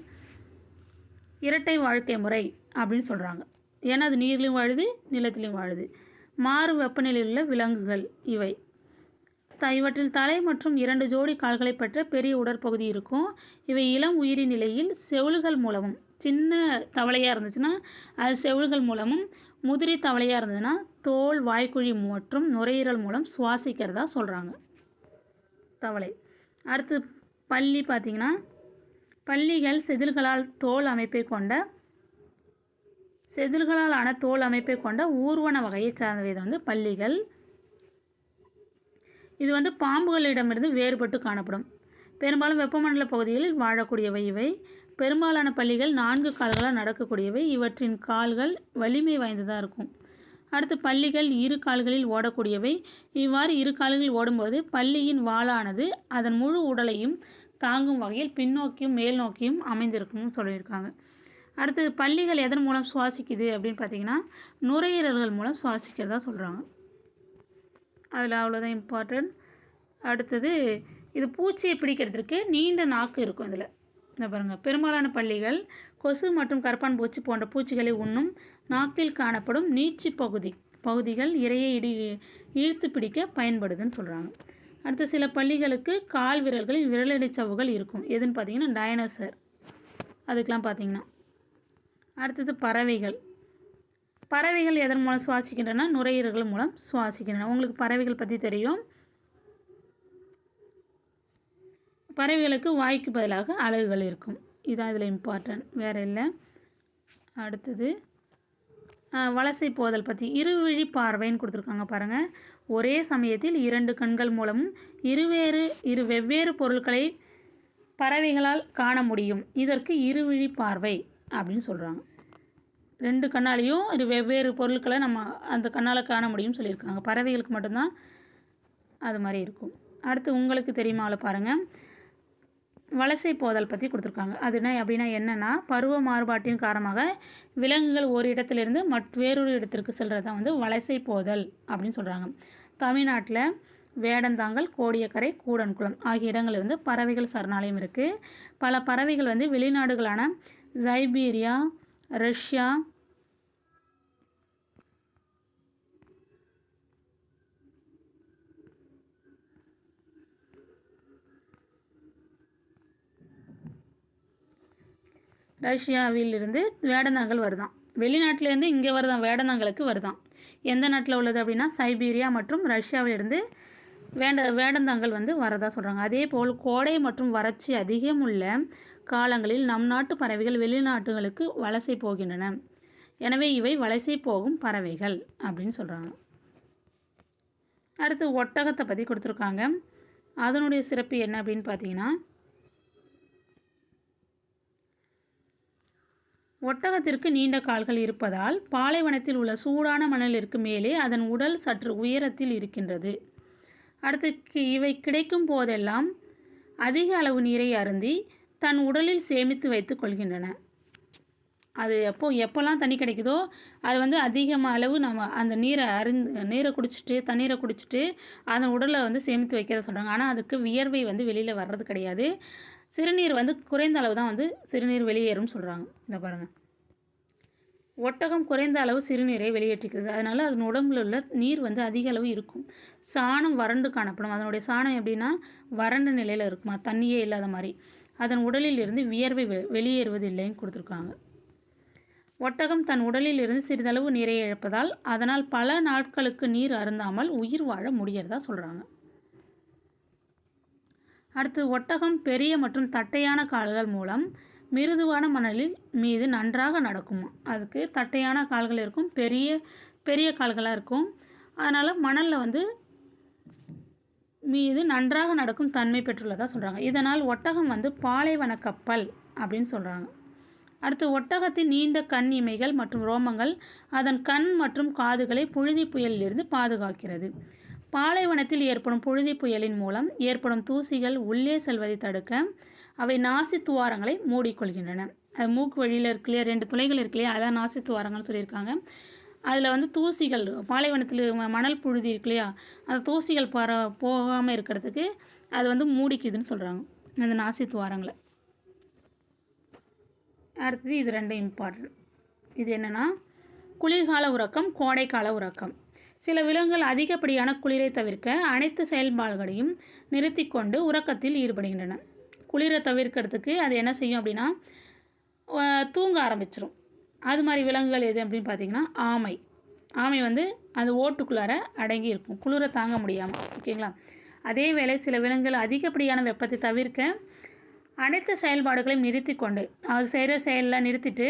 இரட்டை வாழ்க்கை முறை அப்படின்னு சொல்கிறாங்க. ஏன்னா அது நீரிலும் வாழுது, நிலத்திலும் வாழுது. மாறும் வெப்பநிலையில் உள்ள விலங்குகள் இவை. இவற்றில் தலை மற்றும் 2 ஜோடி கால்களை பெற்ற பெரிய உடற்பகுதி இருக்கும். இவை இளம் உயிரி நிலையில் செவில்கள் மூலமும், சின்ன தவளையாக இருந்துச்சுன்னா அது செவில்கள் மூலமும், முதிரி தவளையாக இருந்ததுன்னா தோல், வாய்க்குழி மற்றும் நுரையீரல் மூலம் சுவாசிக்கிறதா சொல்கிறாங்க தவளை. அடுத்து பல்லி பார்த்திங்கன்னா, பல்லிகள் செதில்களால் ஆன தோல் அமைப்பை கொண்ட ஊர்வன வகையை சார்ந்தவை வந்து பல்லிகள். இது வந்து பாம்புகளிடமிருந்து வேறுபட்டு காணப்படும். பெரும்பாலும் வெப்பமண்டல பகுதிகளில் வாழக்கூடியவை இவை. பெரும்பாலான பல்லிகள் 4 கால்களால் நடக்கக்கூடியவை. இவற்றின் கால்கள் வலிமை வாய்ந்ததாக இருக்கும். அடுத்து பல்லிகள் 2 கால்களில் ஓடக்கூடியவை. இவ்வாறு 2 கால்களில் ஓடும்போது பல்லியின் வாலானது அதன் முழு உடலையும் தாங்கும் வகையில் பின்னோக்கியும் மேல் நோக்கியும் அமைந்திருக்கும்னு சொல்லியிருக்காங்க. அடுத்து பல்லிகள் எதன் மூலம் சுவாசிக்குது அப்படின்னு பார்த்தீங்கன்னா, நுரையீரல்கள் மூலம் சுவாசிக்கிறதா சொல்கிறாங்க. அதில் அவ்வளோதான் இம்பார்ட்டன்ட். அடுத்தது இது பூச்சியை பிடிக்கிறதுக்கு நீண்ட நாக்கு இருக்கும். இதில் இந்த பாருங்கள், பெரும்பாலான பல்லிகள் கொசு மற்றும் கரப்பான் பூச்சி போன்ற பூச்சிகளை உண்ணும். நாக்கில் காணப்படும் நீட்சி பகுதிகள் இரையை இழுத்து பிடிக்க பயன்படுதுன்னு சொல்கிறாங்க. அடுத்து சில பல்லிகளுக்கு கால் விரல்களில் விரலடை சவ்வுகள் இருக்கும். எதுன்னு பார்த்தீங்கன்னா டைனோசர், அதுக்கெலாம் பார்த்தீங்கன்னா. அடுத்தது பறவைகள் எதன் மூலம் சுவாசிக்கின்றன, நுரையீரல்கள் மூலம் சுவாசிக்கின்றன. உங்களுக்கு பறவைகள் பற்றி தெரியும். பறவைகளுக்கு வாய்க்கு பதிலாக அலகுகள் இருக்கும். இதுதான் இதில் இம்பார்ட்டன்ட், வேறு இல்லை. அடுத்தது வலசை போதல் பற்றி. இருவிழி பார்வைன்னு கொடுத்துருக்காங்க பாருங்கள். ஒரே சமயத்தில் 2 கண்கள் மூலமும் இரு வெவ்வேறு பொருட்களை பறவைகளால் காண முடியும். இதற்கு இருவிழி பார்வை அப்படின்னு சொல்கிறாங்க. 2 கண்ணாலையும் வெவ்வேறு பொருட்களை நம்ம அந்த கண்ணால் காண முடியும்னு சொல்லியிருக்காங்க. பறவைகளுக்கு மட்டும்தான் அது மாதிரி இருக்கும். அடுத்து உங்களுக்கு தெரியுமாவில் பாருங்கள். வலசை போதல் பற்றி கொடுத்துருக்காங்க. அதுனா அப்படின்னா என்னென்னா, பருவ மாறுபாட்டின் காரணமாக விலங்குகள் ஒரு இடத்திலிருந்து வேறொரு இடத்திற்கு செல்கிறது தான் வந்து வலசை போதல் அப்படின்னு சொல்கிறாங்க. தமிழ்நாட்டில் வேடந்தாங்கல், கோடியக்கரை, கூடன்குளம் ஆகிய இடங்களில் வந்து பறவைகள் சரணாலயம் இருக்குது. பல பறவைகள் வந்து வெளிநாடுகளான சைபீரியா, ரஷ்யா, ரஷ்யாவிலிருந்து வேடந்தாங்கல் வருதான். வெளிநாட்டிலேருந்து இங்கே வருதான், வேடந்தாங்கலுக்கு வருதான். எந்த நாட்டில் உள்ளது அப்படின்னா சைபீரியா மற்றும் ரஷ்யாவிலிருந்து வேடந்தாங்கல் வந்து வரதா சொல்கிறாங்க. அதே போல் கோடை மற்றும் வறட்சி அதிகம் உள்ள காலங்களில் நம் நாட்டு பறவைகள் வெளிநாட்டுகளுக்கு வலசை போகின்றன. எனவே இவை வலசை போகும் பறவைகள் அப்படின்னு சொல்கிறாங்க. அடுத்து ஒட்டகத்தை பற்றி கொடுத்துருக்காங்க. அதனுடைய சிறப்பு என்ன அப்படின்னு பார்த்தீங்கன்னா, ஒட்டகத்திற்கு நீண்ட கால்கள் இருப்பதால் பாலைவனத்தில் உள்ள சூடான மணலிற்கு மேலே அதன் உடல் சற்று உயரத்தில் இருக்கின்றது. அடுத்து இவை கிடைக்கும் போதெல்லாம் அதிக அளவு நீரை அருந்தி தன் உடலில் சேமித்து வைத்து கொள்கின்றன. அது எப்போல்லாம் தண்ணி கிடைக்குதோ அது வந்து அதிகமாக அளவு நம்ம அந்த நீரை குடிச்சிட்டு தண்ணீரை குடிச்சிட்டு அதன் உடலை வந்து சேமித்து வைக்கிறத சொல்கிறாங்க. ஆனால் அதுக்கு வியர்வை வந்து வெளியில் வர்றது கிடையாது. சிறுநீர் வந்து குறைந்த அளவு தான் வந்து சிறுநீர் வெளியேறும்னு சொல்கிறாங்க. இந்த பாருங்கள், ஒட்டகம் குறைந்த அளவு சிறுநீரை வெளியேற்றிக்கிறது. அதனால் அதன் உடம்புல உள்ள நீர் வந்து அதிக அளவு இருக்கும். சாணம் வறண்டு காணப்படும். அதனுடைய சாணம் எப்படின்னா வறண்ட நிலையில் இருக்குமா, தண்ணியே இல்லாத மாதிரி. அதன் உடலில் இருந்து வியர்வை வெளியேறுவது இல்லைன்னு கொடுத்துருக்காங்க. ஒட்டகம் தன் உடலில் இருந்து சிறிதளவு நீரை இழப்பதால் அதனால் பல நாட்களுக்கு நீர் அருந்தாமல் உயிர் வாழ முடியறதா சொல்கிறாங்க. அடுத்து ஒட்டகம் பெரிய மற்றும் தட்டையான கால்கள் மூலம் மிருதுவான மணலில் மீது நன்றாக நடக்கும். அதுக்கு தட்டையான கால்கள் இருக்கும், பெரிய பெரிய கால்களாக இருக்கும். அதனால் மணலில் வந்து மீது நன்றாக நடக்கும் தன்மை பெற்றுள்ளதாக சொல்கிறாங்க. இதனால் ஒட்டகம் வந்து பாலைவன கப்பல் அப்படின்னு சொல்கிறாங்க. அடுத்து ஒட்டகத்தின் நீண்ட கண் இமைகள் மற்றும் ரோமங்கள் அதன் கண் மற்றும் காதுகளை புழுதி புயலிலிருந்து பாதுகாக்கிறது. பாலைவனத்தில் ஏற்படும் புழுதி புயலின் மூலம் ஏற்படும் தூசிகள் உள்ளே செல்வதை தடுக்க அவை நாசி துவாரங்களை மூடிக்கொள்கின்றன. அது மூக்கு வழியில் இருக்கு இல்லையா, 2 துளைகள் இருக்கு இல்லையா, அதான் நாசி துவாரங்கள்னு சொல்லியிருக்காங்க. அதில் வந்து தூசிகள் பாலைவனத்தில் மணல் புழுதி இருக்கு இல்லையா, அந்த தூசிகள் போகாமல் இருக்கிறதுக்கு அது வந்து மூடிக்குதுன்னு சொல்கிறாங்க அந்த நாசி துவாரங்களை. அடுத்தது இது 2 இம்பார்ட்டன்ட். இது என்னென்னா குளிர்கால உறக்கம், கோடைக்கால உறக்கம். சில விலங்குகள் அதிகப்படியான குளிரை தவிர்க்க அனைத்து செயல்பாடுகளையும் நிறுத்தி கொண்டு உறக்கத்தில் ஈடுபடுகின்றன. குளிரை தவிர்க்கிறதுக்கு அது என்ன செய்யும் அப்படின்னா தூங்க ஆரம்பிச்சிடும். அது மாதிரி விலங்குகள் எது அப்படின்னு பார்த்தீங்கன்னா ஆமை வந்து அது ஓட்டுக்குள்ளார அடங்கி இருக்கும், குளிரை தாங்க முடியாமல். ஓகேங்களா. அதே வேளை சில விலங்குகள் அதிகப்படியான வெப்பத்தை தவிர்க்க அனைத்து செயல்பாடுகளையும் நிறுத்தி கொண்டு அது செய்கிற செயலில் நிறுத்திட்டு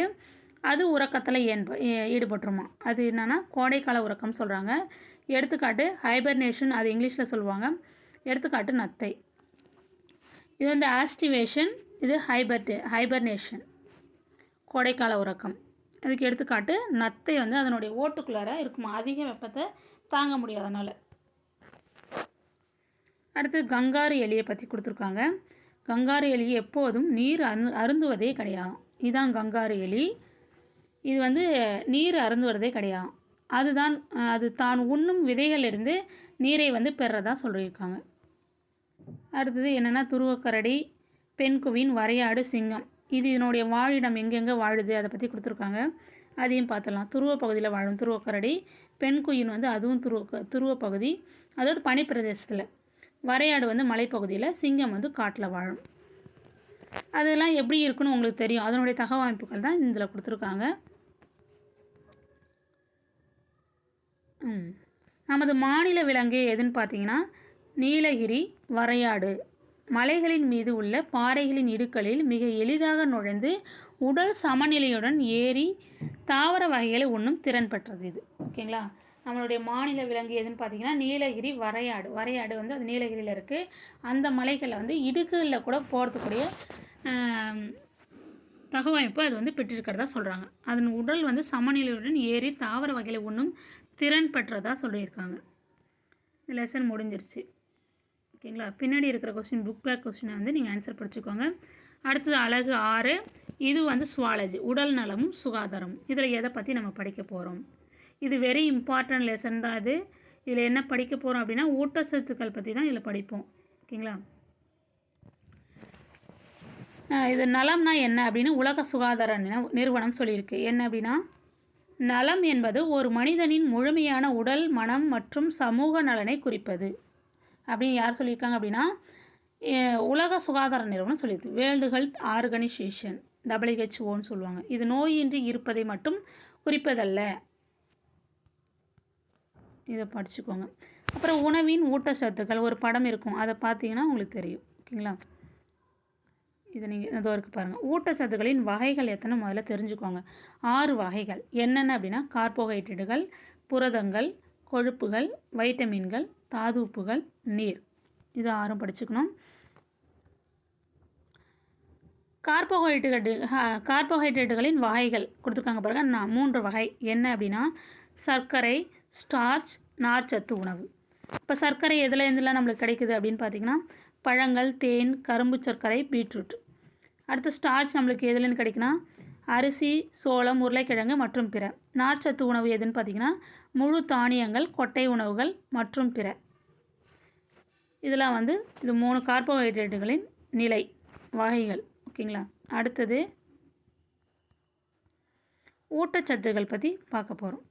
அது உறக்கத்தில் ஈடுபட்டுருமா. அது என்னென்னா கோடைக்கால உறக்கம்னு சொல்கிறாங்க. எடுத்துக்காட்டு ஹைபர்னேஷன், அது இங்கிலீஷில் சொல்லுவாங்க. எடுத்துக்காட்டு நத்தை. இது வந்து ஆஸ்டிவேஷன், இது ஹைபர்னேஷன், கோடைக்கால உறக்கம். அதுக்கு எடுத்துக்காட்டு நத்தை வந்து அதனுடைய ஓட்டுக்குள்ளார இருக்குமா, அதிக வெப்பத்தை தாங்க முடியாதனால. அடுத்து கங்காரு எலியை பற்றி கொடுத்துருக்காங்க. கங்காரு எலி எப்போதும் நீர் அருந்துவதே கிடையாது. இதுதான் கங்காரு எலி. இது வந்து நீர் அருந்துவதே கிடையாது. அது தான் உண்ணும் விதைகளிலிருந்து நீரை வந்து பெறதா சொல்லியிருக்காங்க. அடுத்தது என்னென்னா துருவக்கரடி, பெண்குவின், வரையாடு, சிங்கம். இது இதனுடைய வாழிடம் எங்கெங்கே வாழுது அதை பற்றி கொடுத்துருக்காங்க. அதையும் பார்த்துடலாம். துருவ பகுதியில் வாழும் துருவக்கரடி. பெண்குயின் வந்து அதுவும் துருவ பகுதி, அதாவது பனிப்பிரதேசத்தில். வரையாடு வந்து மலைப்பகுதியில், சிங்கம் வந்து காட்டில் வாழும். அதெல்லாம் எப்படி இருக்குன்னு உங்களுக்கு தெரியும். அதனுடைய தகவமைப்புகள் தான் இதில் கொடுத்துருக்காங்க. நமது மாநில விலங்கு எதுன்னு பார்த்தீங்கன்னா நீலகிரி வரையாடு. மலைகளின் மீது உள்ள பாறைகளின் இடுக்களில் மிக எளிதாக நுழைந்து உடல் சமநிலையுடன் ஏறி தாவர வகைகளை உண்ணும் திறன் பெற்றது இது. ஓகேங்களா. நம்மளுடைய மாநில விலங்கு எதுன்னு பார்த்தீங்கன்னா நீலகிரி வரையாடு. வரையாடு வந்து அது நீலகிரியில் இருக்குது. அந்த மலைகளில் வந்து இடுக்குகளில் கூட போகிறதுக்கூடிய தகவமைப்பு அது வந்து பெற்றிருக்கிறதா சொல்கிறாங்க. அதன் உடல் வந்து சமநிலையுடன் ஏறி தாவர வகைகளை உண்ணும் திறன் பெற்றதாக சொல்லியிருக்காங்க. இந்த லெசன் முடிஞ்சிருச்சு. ஓகே. ஓகேங்களா. பின்னாடி இருக்கிற கொஸ்டின் புக் பேக் கொஸ்டினை வந்து நீங்கள் ஆன்சர் படிச்சுக்கோங்க. அடுத்தது அழகு 6. இது வந்து சுவாலஜி, உடல் நலமும் சுகாதாரமும். இதில் எதை பற்றி நம்ம படிக்க போகிறோம்? இது வெரி இம்பார்ட்டன்ட் லெசன் தான் இது. இதில் என்ன படிக்க போகிறோம் அப்படின்னா ஊட்டச்சத்துக்கள் பற்றி தான் இதில் படிப்போம். ஓகேங்களா. இது நலம்னா என்ன அப்படின்னு உலக சுகாதார நிறுவனம் சொல்லியிருக்கு. என்ன அப்படின்னா, நலம் என்பது ஒரு மனிதனின் முழுமையான உடல், மனம் மற்றும் சமூக நலனை குறிப்பது அப்படின்னு யார் சொல்லியிருக்காங்க அப்படின்னா உலக சுகாதார நிறுவனம் சொல்லியிருக்கு. வேர்ல்டு ஹெல்த் ஆர்கனைசேஷன், WHO சொல்லுவாங்க. இது நோயின்றி இருப்பதை மட்டும் குறிப்பதல்ல. இதை படிச்சுக்கோங்க. அப்புறம் உணவின் ஊட்டச்சத்துக்கள் ஒரு படம் இருக்கும், அதை பார்த்தீங்கன்னா உங்களுக்கு தெரியும். ஓகேங்களா. இதை நீங்கள் இதோ இருக்கு பாருங்கள். ஊட்டச்சத்துக்களின் வகைகள் எத்தனை முதல்ல தெரிஞ்சுக்கோங்க. 6 வகைகள். என்னென்ன அப்படின்னா கார்போஹைட்ரேட்டுகள், புரதங்கள், கொழுப்புகள், வைட்டமின்கள், தாதுப்புகள், நீர். இது 6 படிச்சுக்கணும். கார்போஹைட்ரேட்டுகளின் வகைகள் கொடுத்துருக்காங்க பாருங்கள். 3 வகை. என்ன அப்படின்னா சர்க்கரை, ஸ்டார்ச், நார்ச்சத்து உணவு. இப்போ சர்க்கரை எதுலாம் நம்மளுக்கு கிடைக்குது அப்படின்னு பார்த்தீங்கன்னா பழங்கள், தேன், கரும்பு சர்க்கரை, பீட்ரூட். அடுத்து ஸ்டார்ச் நம்மளுக்கு எதுலேருந்து கிடைக்குன்னா அரிசி, சோளம், உருளைக்கிழங்கு மற்றும் பிற. நார்ச்சத்து உணவு எதுன்னு பார்த்தீங்கன்னா முழு தானியங்கள், கொட்டை உணவுகள் மற்றும் பிற. இதெல்லாம் வந்து இது 3 கார்போஹைட்ரேட்டுகளின் நிலை வகைகள். ஓகேங்களா. அடுத்தது ஊட்டச்சத்துக்கள் பற்றி பார்க்க போகிறோம்.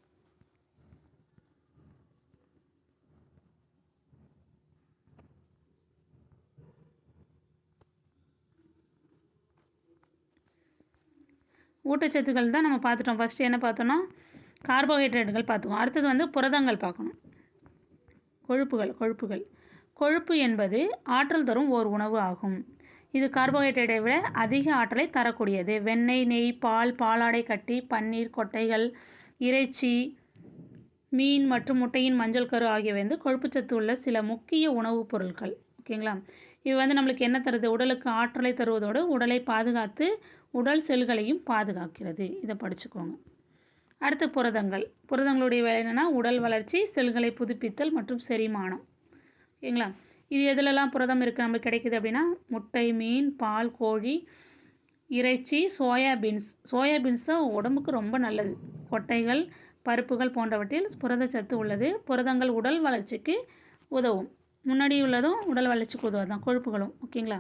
ஊட்டச்சத்துக்கள் தான் நம்ம பார்த்துட்டோம். ஃபஸ்ட்டு என்ன பார்த்தோன்னா கார்போஹைட்ரேட்டுகள் பார்த்துக்கோம். அடுத்தது வந்து புரதங்கள் பார்க்கணும். கொழுப்புகள். கொழுப்பு என்பது ஆற்றல் தரும் ஓர் உணவு ஆகும். இது கார்போஹைட்ரேட்டை விட அதிக ஆற்றலை தரக்கூடியது. வெண்ணெய், நெய், பால், பாலாடை கட்டி, பன்னீர், கொட்டைகள், இறைச்சி, மீன் மற்றும் முட்டையின் மஞ்சள் கரு ஆகியவை வந்து கொழுப்புச்சத்து உள்ள சில முக்கிய உணவுப் பொருட்கள். ஓகேங்களா. இது வந்து நம்மளுக்கு என்ன தருது? உடலுக்கு ஆற்றலை தருவதோடு உடலை பாதுகாத்து உடல் செல்களையும் பாதுகாக்கிறது. இதை படிச்சுக்கோங்க. அடுத்து புரதங்களுடைய வேலை என்னென்னா உடல் வளர்ச்சி, செல்களை புதுப்பித்தல் மற்றும் செரிமானம். ஓகேங்களா. இது எதுலலாம் புரதம் இருக்குது நம்மளுக்கு கிடைக்குது அப்படின்னா முட்டை, மீன், பால், கோழி, இறைச்சி, சோயாபீன்ஸ் தான் உடம்புக்கு ரொம்ப நல்லது. கொட்டைகள், பருப்புகள் போன்றவற்றில் புரதச்சத்து உள்ளது. புரதங்கள் உடல் வளர்ச்சிக்கு உதவும். முன்னாடி உள்ளதும் உடல் வளர்ச்சிக்கு உதவும் தான் கொழுப்புகளும். ஓகேங்களா.